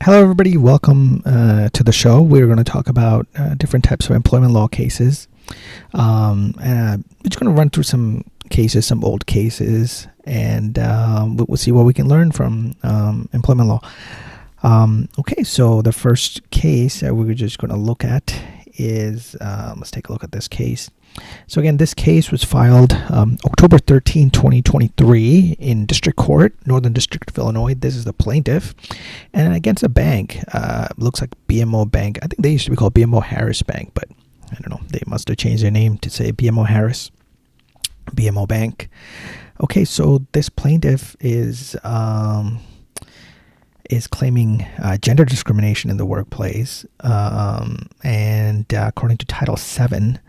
Hello, everybody. Welcome to the show. We're going to talk about different types of employment law cases. And we're just going to run through some cases, some old cases, and we'll see what we can learn from employment law. Okay, so the first case that we're just going to look at is, let's take a look at this case. So again, this case was filed October 13, 2023 in District Court, Northern District of Illinois. This is the plaintiff. And against a bank, looks like BMO Bank. I think they used to be called BMO Harris Bank, but I don't know. They must have changed their name to say BMO Harris, BMO Bank. Okay, so this plaintiff is claiming gender discrimination in the workplace, and according to Title VII,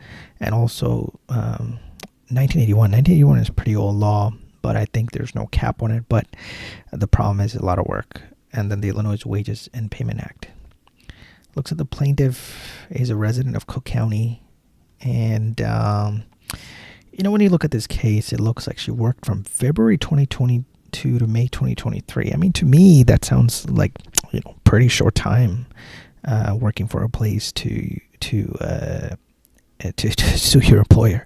and also 1981. 1981 is a pretty old law, but I think there's no cap on it. But the problem is a lot of work. And then the Illinois Wages and Payment Act. Looks like the plaintiff is a resident of Cook County. And, when you look at this case, it looks like she worked from February 2022 to May 2023. I mean, to me, that sounds like, pretty short time working for a place to sue your employer.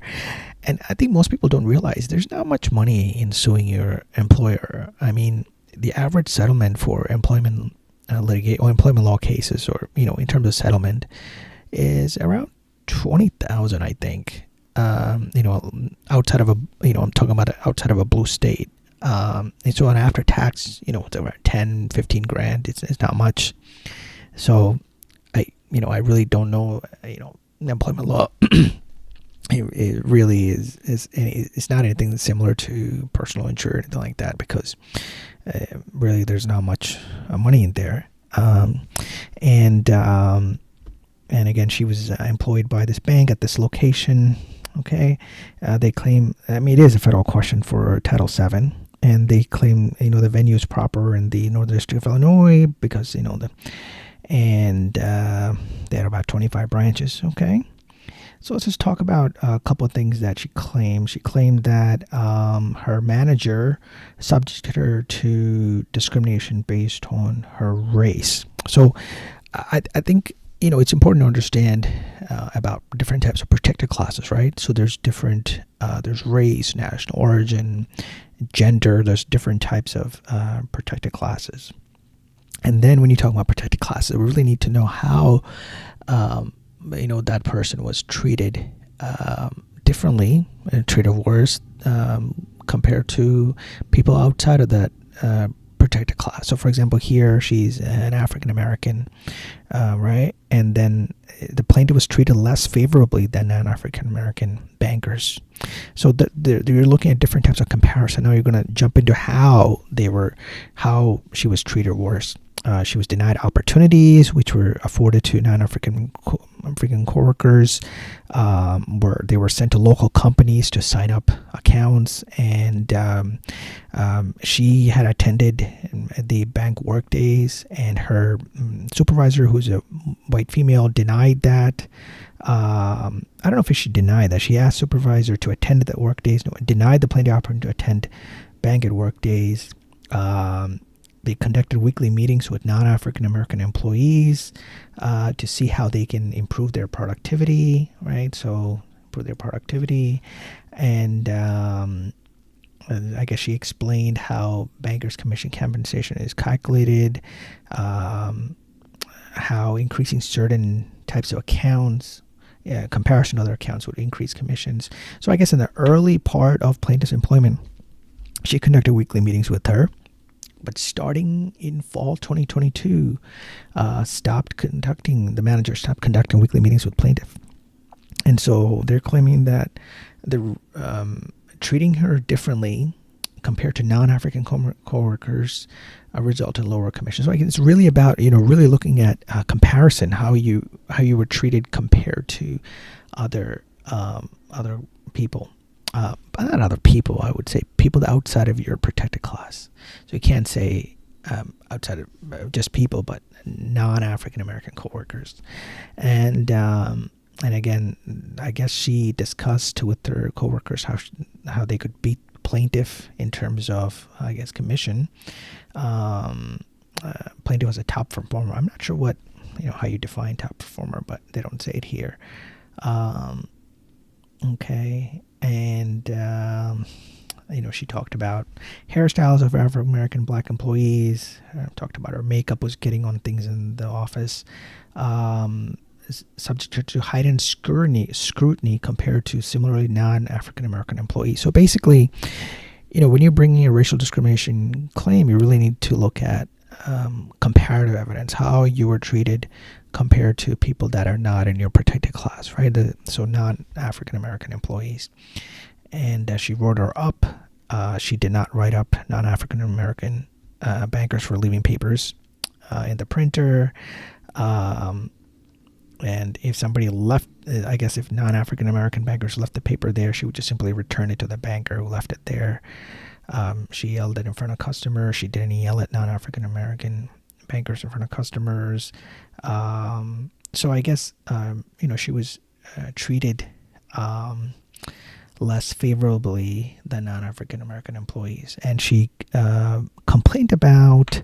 And I think most people don't realize there's not much money in suing your employer. I mean, the average settlement for employment litigation or employment law cases, or in terms of settlement, is around $20,000, I think. Outside of I'm talking about outside of a blue state. And so on after tax, it's around 10, 15 grand. It's not much. So I really don't know, employment law. it really is it's not anything similar to personal injury or anything like that, because really there's not much money in there. And again, she was employed by this bank at this location. Okay, they claim, it is a federal question for Title VII, and they claim the venue is proper in the Northern District of Illinois because and they had about 25 branches. Okay, so let's just talk about a couple of things that she claimed. She claimed that her manager subjected her to discrimination based on her race. So I think it's important to understand about different types of protected classes, right? So there's different, there's race, national origin, gender. There's different types of protected classes. And then when you talk about protected classes, we really need to know how, that person was treated differently, treated worse compared to people outside of that protected class. So, for example, here she's an African American, right? And then the plaintiff was treated less favorably than non-African American bankers. So you're looking at different types of comparison. Now you're going to jump into how she was treated worse. She was denied opportunities which were afforded to non-African coworkers. Where they were sent to local companies to sign up accounts, and she had attended the bank work days, and her supervisor, who's a white female, denied that. I don't know if she denied that. She asked supervisor to attend the work days, denied the plaintiff opportunity to attend bank at work days. They conducted weekly meetings with non-African American employees to see how they can improve their productivity, right? So improve their productivity. And I guess she explained how bankers' commission compensation is calculated, how increasing certain types of accounts, comparison to other accounts, would increase commissions. So I guess in the early part of plaintiff's employment, she conducted weekly meetings with her. But starting in fall 2022, the manager stopped conducting weekly meetings with plaintiff. And so they're claiming that they're treating her differently compared to non-African coworkers resulted in lower commissions. So it's really about, really looking at comparison, how you were treated compared to other people. But not other people, I would say people outside of your protected class. So you can't say outside of just people, but non-African American coworkers. And again, I guess she discussed with her coworkers how they could beat plaintiff in terms of, I guess, commission. plaintiff was a top performer. I'm not sure what, how you define top performer, but they don't say it here. Okay, and she talked about hairstyles of African American Black employees. Talked about her makeup was getting on things in the office. Subject to heightened scrutiny compared to similarly non-African American employees. So basically, when you're bringing a racial discrimination claim, you really need to look at comparative evidence, how you were treated compared to people that are not in your protected class, right? So non-African American employees. And she wrote her up. She did not write up non-African American bankers for leaving papers in the printer. And if somebody left, I guess if non-African American bankers left the paper there, she would just simply return it to the banker who left it there. She yelled it in front of customers. She didn't yell at non-African American bankers in front of customers. So I guess, she was treated less favorably than non-African American employees. And she complained about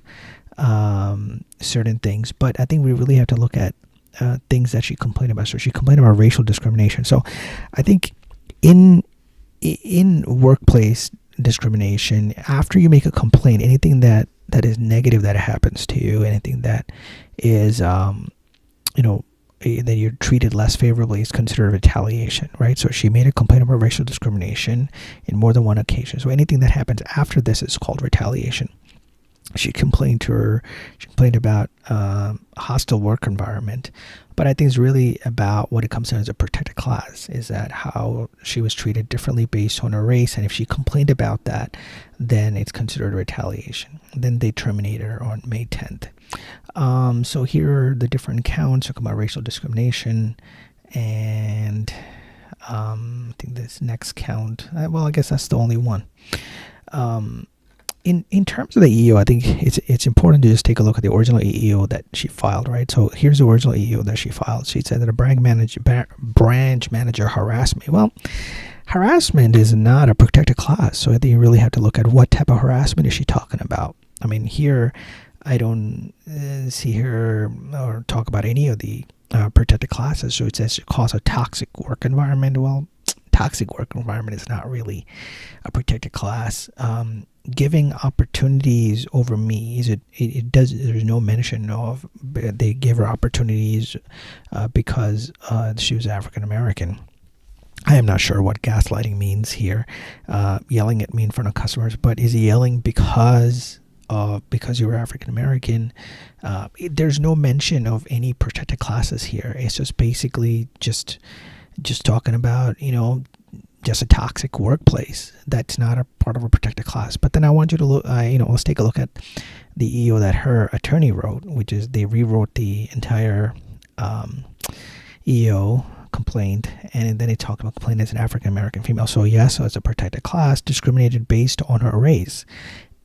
certain things, but I think we really have to look at things that she complained about. So she complained about racial discrimination. So I think in workplace discrimination, after you make a complaint, anything that is negative that happens to you, anything that is that you're treated less favorably is considered retaliation, right? So she made a complaint about racial discrimination in more than one occasion. So anything that happens after this is called retaliation. She complained about a hostile work environment, but I think it's really about what it comes down as a protected class, is that how she was treated differently based on her race, and if she complained about that, then it's considered retaliation. Then they terminated her on May 10th. So here are the different counts. Talking about racial discrimination, and I think this next count, I guess that's the only one. In terms of the EEO, I think it's important to just take a look at the original EEO that she filed, right? So here's the original EEO that she filed. She said that a branch manager harassed me. Well, harassment is not a protected class, so I think you really have to look at what type of harassment is she talking about. I mean, here I don't see her or talk about any of the protected classes. So it says it caused a toxic work environment. Well, toxic work environment is not really a protected class. Giving opportunities over me, there's no mention of they gave her opportunities because she was African American. I am not sure what gaslighting means here, yelling at me in front of customers, but is he yelling because you were African American? There's no mention of any protected classes here. It's just basically just talking about, just a toxic workplace. That's not a part of a protected class. But then I want you to look, let's take a look at the EO that her attorney wrote, which is they rewrote the entire EO complaint, and then they talk about complaint as an African American female. So yes, so it's a protected class, discriminated based on her race.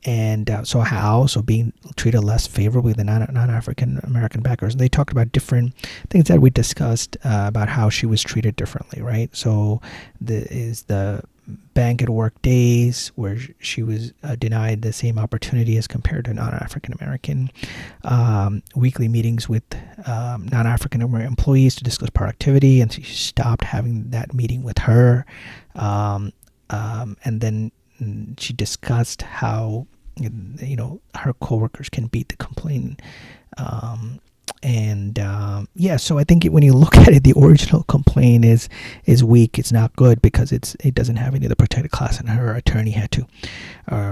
And so how? So being treated less favorably than non-African American backers. And they talked about different things that we discussed about how she was treated differently, right? So the bank at work days where she was denied the same opportunity as compared to non-African American. Weekly meetings with non-African American employees to discuss productivity, and she stopped having that meeting with her. And then she discussed how her coworkers can beat the complaint, so I think when you look at it, the original complaint is weak. It's not good because it doesn't have any of the protected class, and her attorney had to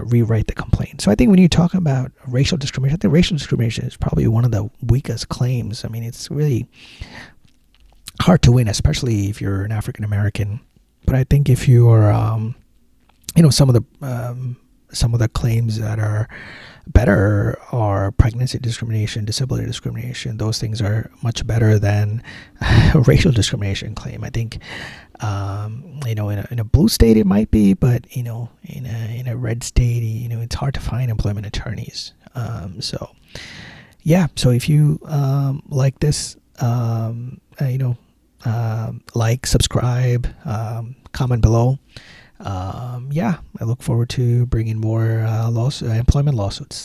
rewrite the complaint. So I think when you talk about racial discrimination, I think racial discrimination is probably one of the weakest claims. I mean, it's really hard to win, especially if you're an African American. But I think if you are some of the claims that are better are pregnancy discrimination, disability discrimination. Those things are much better than a racial discrimination claim. I think, in a blue state it might be, but in a red state, it's hard to find employment attorneys. So if you like this, like, subscribe, comment below. I look forward to bringing more employment lawsuits.